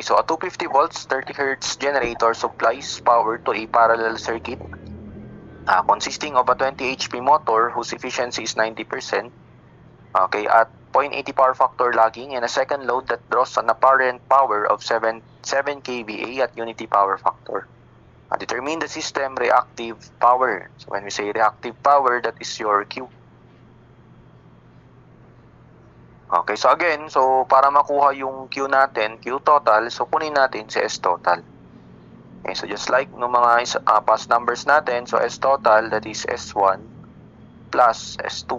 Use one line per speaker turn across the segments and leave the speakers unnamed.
Okay, so a 250 volts 30 Hz generator supplies power to a parallel circuit consisting of a 20 HP motor whose efficiency is 90%, okay, at 0.80 power factor lagging, and a second load that draws an apparent power of 7 kVA at unity power factor. Determine the system reactive power. So when we say reactive power, that is your Q. Okay, so again, so para makuha yung Q natin, Q total, so kunin natin si S total. Okay, so just like no mga past numbers natin, so S total, that is S1 plus S2.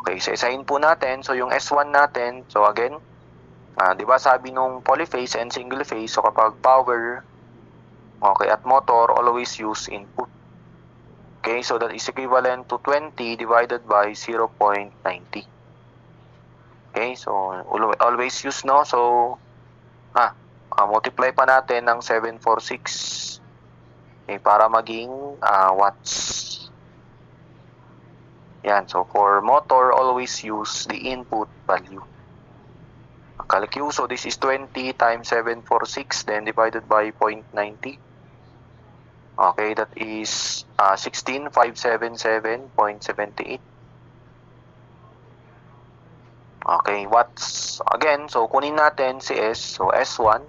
Okay, so isahin po natin, so yung S1 natin, so again, di ba sabi nung polyphase and single phase, so kapag power, okay, at motor, always use input. Okay, so that is equivalent to 20 divided by 0.90. Okay, so always use, no? So, multiply pa natin ng 746, okay, para maging watts. Yan, so for motor, always use the input value. Calcu, so this is 20 times 746, then divided by 0.90. Okay, that is 16,577.78. Okay, watts. Again, so kunin natin si S. So S1,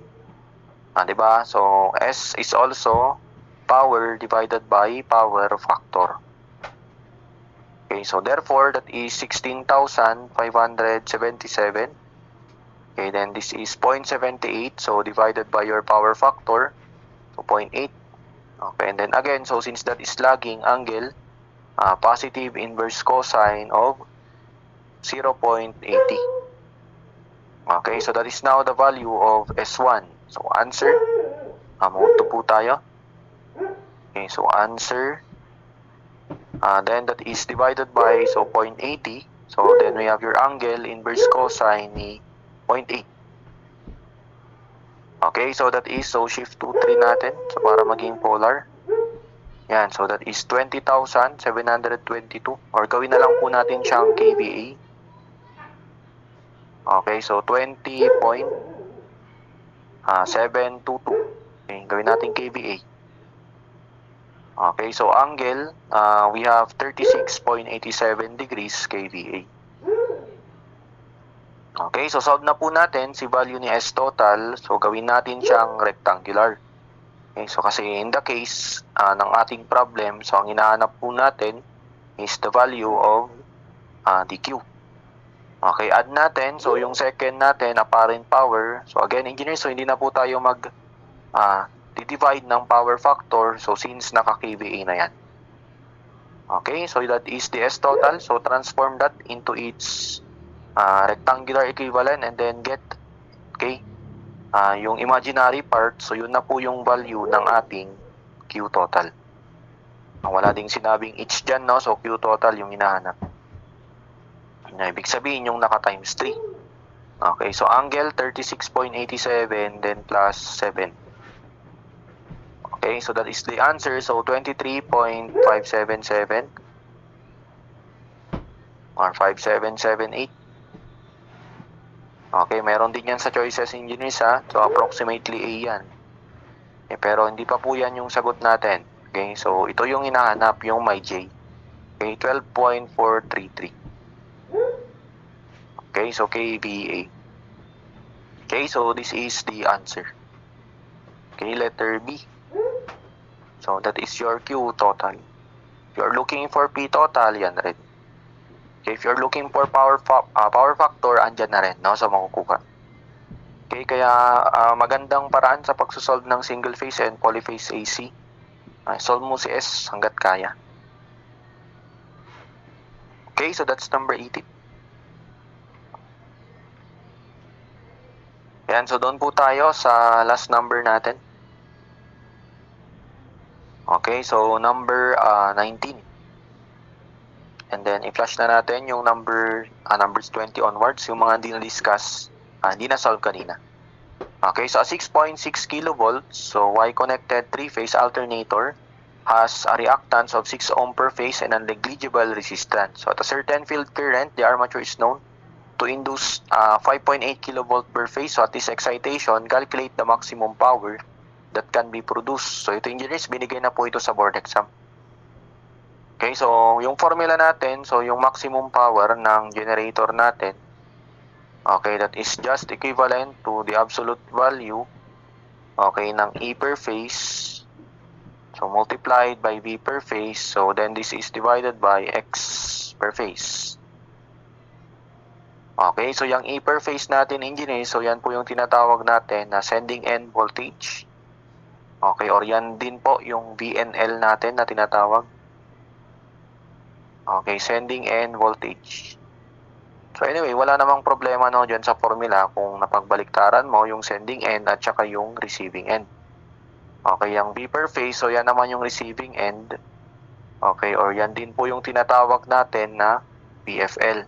diba? So S is also power divided by power factor. Okay, so therefore that is 16,577. Okay, then this is 0.78, so divided by your power factor, so 0.8. Okay, and then again, so since that is lagging angle, positive inverse cosine of 0.80. Okay, so that is now the value of S1. So answer, mauto po tayo. Okay, so answer, then that is divided by, so 0.80. So then we have your angle inverse cosine ni 0.8. Okay, so that is, so shift to 3 natin, so para maging polar. Yan, so that is 20,722, or gawin na lang po natin siyang kVA. Okay, so 20.722. Okay, gawin natin kVA. Okay, so angle, we have 36.87 degrees kVA. Okay, so solve na po natin si value ni S total. So gawin natin siyang rectangular. Okay, so kasi in the case ng ating problem, so ang hinahanap po natin is the value of the Q. Okay, add natin. So yung second natin, apparent power. So again, engineers, so hindi na po tayo divide ng power factor. So since naka-kVA na yan. Okay, so that is the S total. So transform that into its rectangular equivalent and then get, okay, yung imaginary part. So yun na po yung value ng ating Q total. Wala ding sinabing each dyan, no? So Q total yung hinahanap. Ibig sabihin yung naka times 3. Okay, so angle 36.87 then plus 7. Okay, so that is the answer. So 23.577 or 5778. Okay, meron din yan sa choices engineers, ha. So approximately A yan. Okay, pero hindi pa po yan yung sagot natin. Okay, so ito yung hinahanap, yung my J. Okay, 12.433. Okay, so kVA. Okay, so this is the answer. Okay, letter B. So that is your Q total. If you're looking for P total, yan rin. Okay, if you're looking for power factor, andyan na rin, no, sa makukuha. Okay, kaya magandang paraan sa pagsusolve ng single phase and polyphase AC. Solve mo si S hanggat kaya. Okay, so that's number 18. Yan, so doon po tayo sa last number natin. Okay, so number 19. And then i-flash na natin yung numbers 20 onwards, yung mga hindi na-discuss, hindi na-solve kanina. Okay, so a 6.6 kilovolts, so Y-connected 3-phase alternator has a reactance of 6 ohm per phase and a negligible resistance. So at a certain field current, the armature is known to induce 5.8 kilovolt per phase. So at this excitation, calculate the maximum power that can be produced. So ito engineers, binigay na po ito sa board exam. Okay, so yung formula natin, so yung maximum power ng generator natin, okay, that is just equivalent to the absolute value, okay, ng E per phase, so multiplied by V per phase, so then this is divided by X per phase. Okay, so yung E per phase natin, engineers, so yan po yung tinatawag natin na sending end voltage. Okay, or yan din po yung VNL natin na tinatawag. Okay, sending end voltage. So anyway, wala namang problema no dyan sa formula kung napagbaliktaran mo yung sending end at saka yung receiving end. Okay, yung V per phase, so yan naman yung receiving end. Okay, or yan din po yung tinatawag natin na VFL.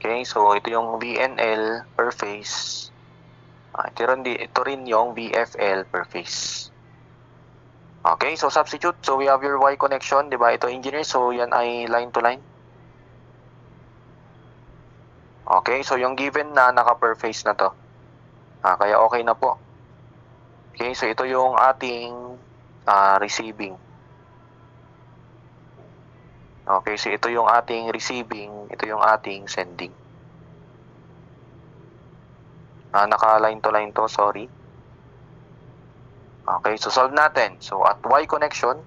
Okay, so ito yung VNL per phase. Ito rin yung VFL per phase. Okay, so substitute. So we have your Y connection, di ba? Ito engineer, so yan ay line to line. Okay, so yung given na naka per phase na to. Kaya okay na po. Okay, so ito yung ating receiving. Okay, so ito yung ating receiving, ito yung ating sending. Naka-line to line to, sorry. Okay, so solve natin. So at Y connection,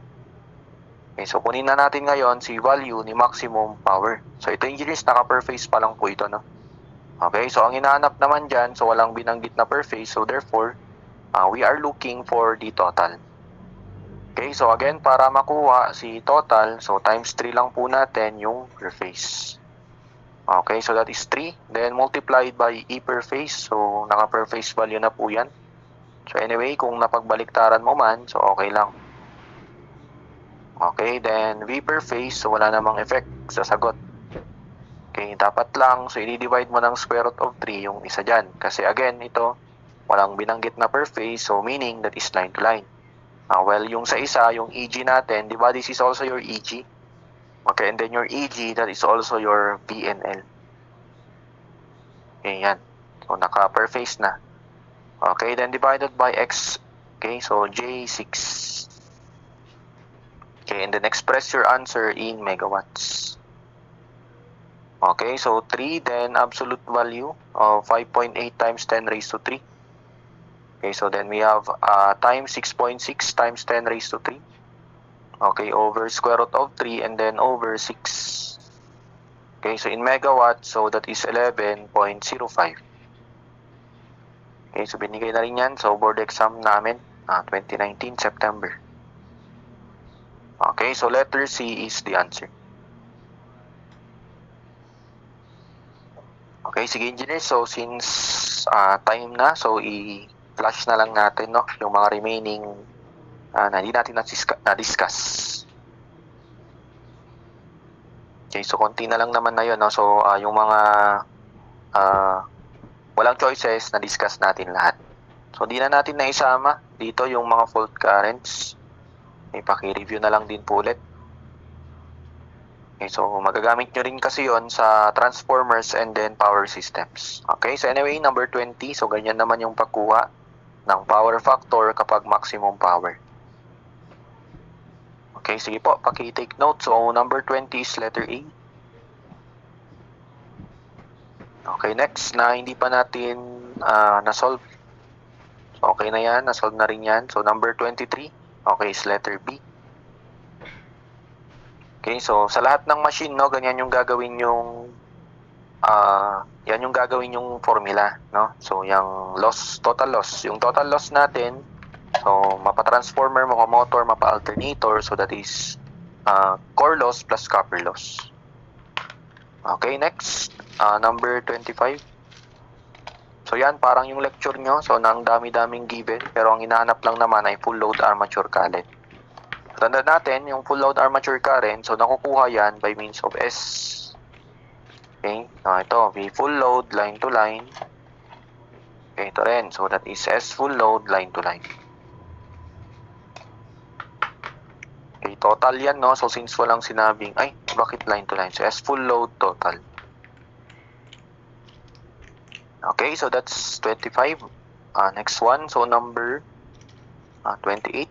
okay, so kunin na natin ngayon si value ni maximum power. So ito engineers, naka per phase pa lang po ito, no? Okay, so ang hinahanap naman dyan, so walang binanggit na per phase, so therefore, we are looking for the total. Okay, so again, para makuha si total, so times 3 lang po natin yung per phase. Okay, so that is 3. Then multiplied by E per phase, so naka per phase value na po yan. So anyway, kung napagbaliktaran mo man, so okay lang. Okay, then V per phase, so wala namang effect sa sagot. Okay, dapat lang, so i-divide mo ng square root of 3 yung isa dyan. Kasi again, ito, walang binanggit na per phase, so meaning that is line to line. Well, yung sa isa, yung EG natin, di ba this is also your EG? Okay, and then your EG, that is also your VNL. Okay, yan. So, naka per phase na. Okay, then divided by X. Okay, so J6. Okay, and then express your answer in megawatts. Okay, so 3, then absolute value of 5.8 times 10 raised to 3. Okay, so then we have times 6.6 times 10 raised to 3. Okay, over square root of 3 and then over 6. Okay, so in megawatts, so that is 11.05. Okay, so binigay na rin yan. So board exam namin, 2019 September. Okay, so letter C is the answer. Okay, sige engineer. So since time na, so i-flash na lang natin no, yung mga remaining na hindi natin na-discuss. Okay, so konti na lang naman na yun. No? So yung mga walang choices, na-discuss natin lahat. So di na natin naisama dito yung mga fault currents. Okay, paki-review na lang din po ulit. Okay, so magagamit nyo rin kasi yon sa transformers and then power systems. Okay, so anyway, number 20. So ganyan naman yung pagkuha ng power factor kapag maximum power. Okay, sige po, paki-take note. So number 20 is letter A. Okay, next na hindi pa natin na-solve. So okay na yan, na-solve na rin yan. So number 23, okay, is letter B. Okay, so sa lahat ng machine, no, ganyan yung gagawin yung yan yung gagawin yung formula, no? So yung loss, total loss, yung total loss natin, so mapa-transformer, mapa-motor, mapa-alternator, so that is core loss plus copper loss. Okay, next, number 25. So yan, parang yung lecture nyo, so nang dami-daming given, pero ang hinahanap lang naman ay full load armature current. Tandaan natin, yung full load armature current, so nakukuha yan by means of S. Okay, ito, V full load, line to line. Okay, ito rin, so that is S full load, line to line. Okay, total yan, no? So since walang sinabing, bakit line to line? So S full load total. Okay, so that's 25. Next one, so number 28.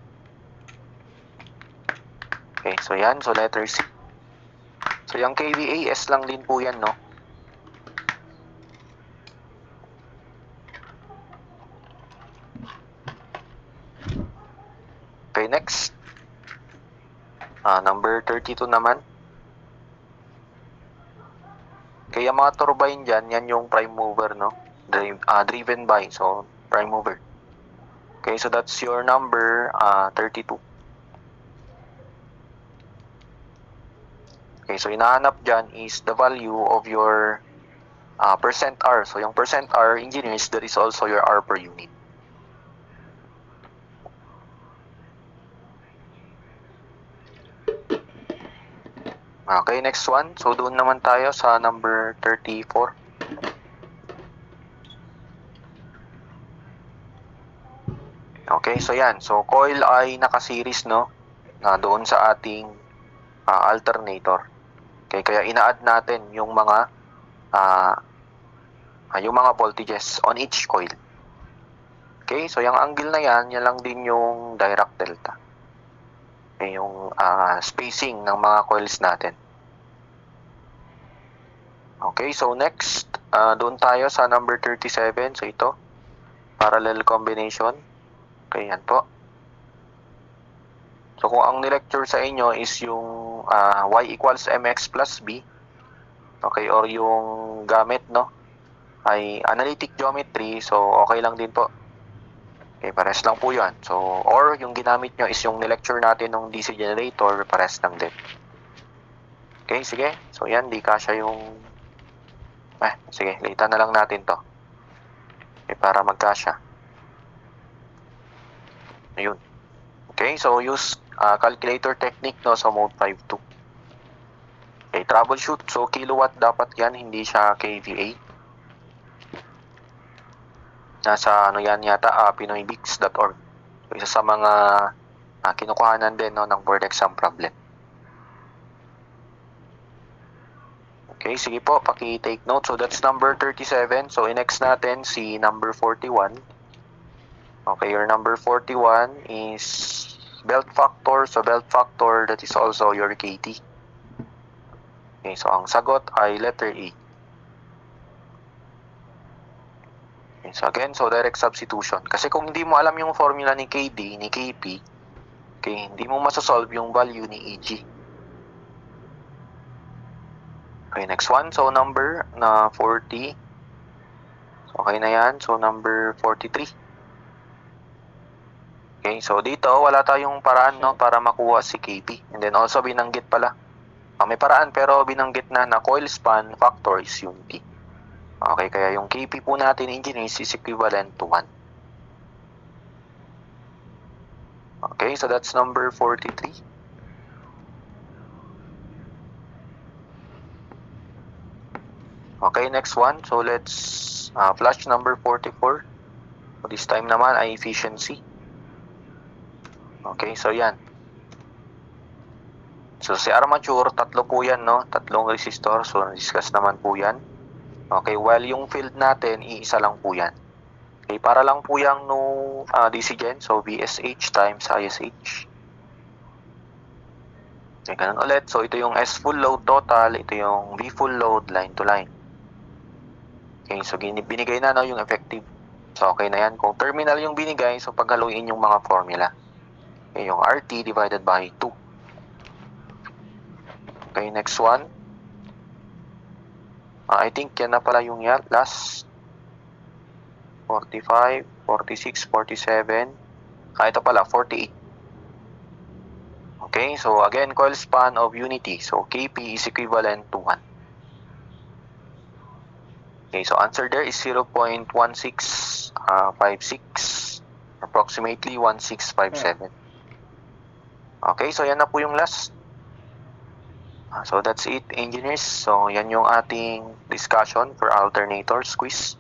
Okay, so yan, so letter C. So yung KVA, S lang din po yan, no? Okay, next. Number 32 naman. Kaya mga turbine dyan, yan yung prime mover, no? Driven by, so prime mover. Okay, so that's your number 32. Okay, so hinahanap dyan is the value of your percent R. So yung percent R, engineers, that is also your R per unit. Okay, next one. So doon naman tayo sa number 34. Okay, so yan. So coil ay naka-series, no? Doon sa ating alternator. Okay, kaya ina-add natin yung mga voltages on each coil. Okay, so yung angle na yan lang din yung Dirac delta. Okay, yung spacing ng mga coils natin. Okay, so next, doon tayo sa number 37. So ito, parallel combination. Okay, yan po. So kung ang nilecture sa inyo is yung y equals mx plus b, okay, or yung gamit, no, ay analytic geometry, so okay lang din po. Okay, pares lang po yan. So, or yung ginamit nyo is yung nilecture natin ng DC generator, pares lang din. Okay, sige. So yan, di kasya yung sige, litan na lang natin to. Okay, para magkasya. Ayun. Okay, so use calculator technique, no, sa mode 5.2. Okay, troubleshoot. So kilowatt dapat yan, hindi siya kVA. Nasa yan yata, pinoybix.org. So isa sa mga kinukuhanan din, no, ng board exam problem. Okay, sige po, paki-take note. So that's number 37. So next natin si number 41. Okay, your number 41 is belt factor. So belt factor, that is also your KT. Okay, so ang sagot ay letter A. Okay, so again, so direct substitution. Kasi kung hindi mo alam yung formula ni KD, ni KP, okay, hindi mo masasolve yung value ni EG. Okay, next one. So number 40. So, okay na yan. So number 43. Okay, so dito wala tayong paraan, no, para makuha si KP. And then also binanggit pala. May paraan pero binanggit na coil span factor is unity. Okay, kaya yung KP po natin, engineers, is equivalent to 1. Okay, so that's number 43. Okay, next one. So let's flash number 44. So this time naman ay efficiency. Okay, so yan. So si armature, tatlo po yan, no? Tatlong resistor. So discuss naman po yan. Okay, while yung field natin, iisa lang po yan. Okay, para lang po yung DC gen. So VSH times ISH. Okay, ganun ulit. So ito yung S full load total. Ito yung V full load line to line. Okay, so binigay na, no, yung effective. So okay na yan. Kung terminal yung binigay, so paghaluin yung mga formula. Okay, yung RT divided by 2. Okay, next one. I think yan na pala yung last. 45, 46, 47. Ito pala, 48. Okay, so again, coil span of unity. So KP is equivalent to 1. Okay, so answer there is 0.1656, approximately 1657. Okay, so yan na po yung last. So that's it, engineers. So yan yung ating discussion for alternators quiz.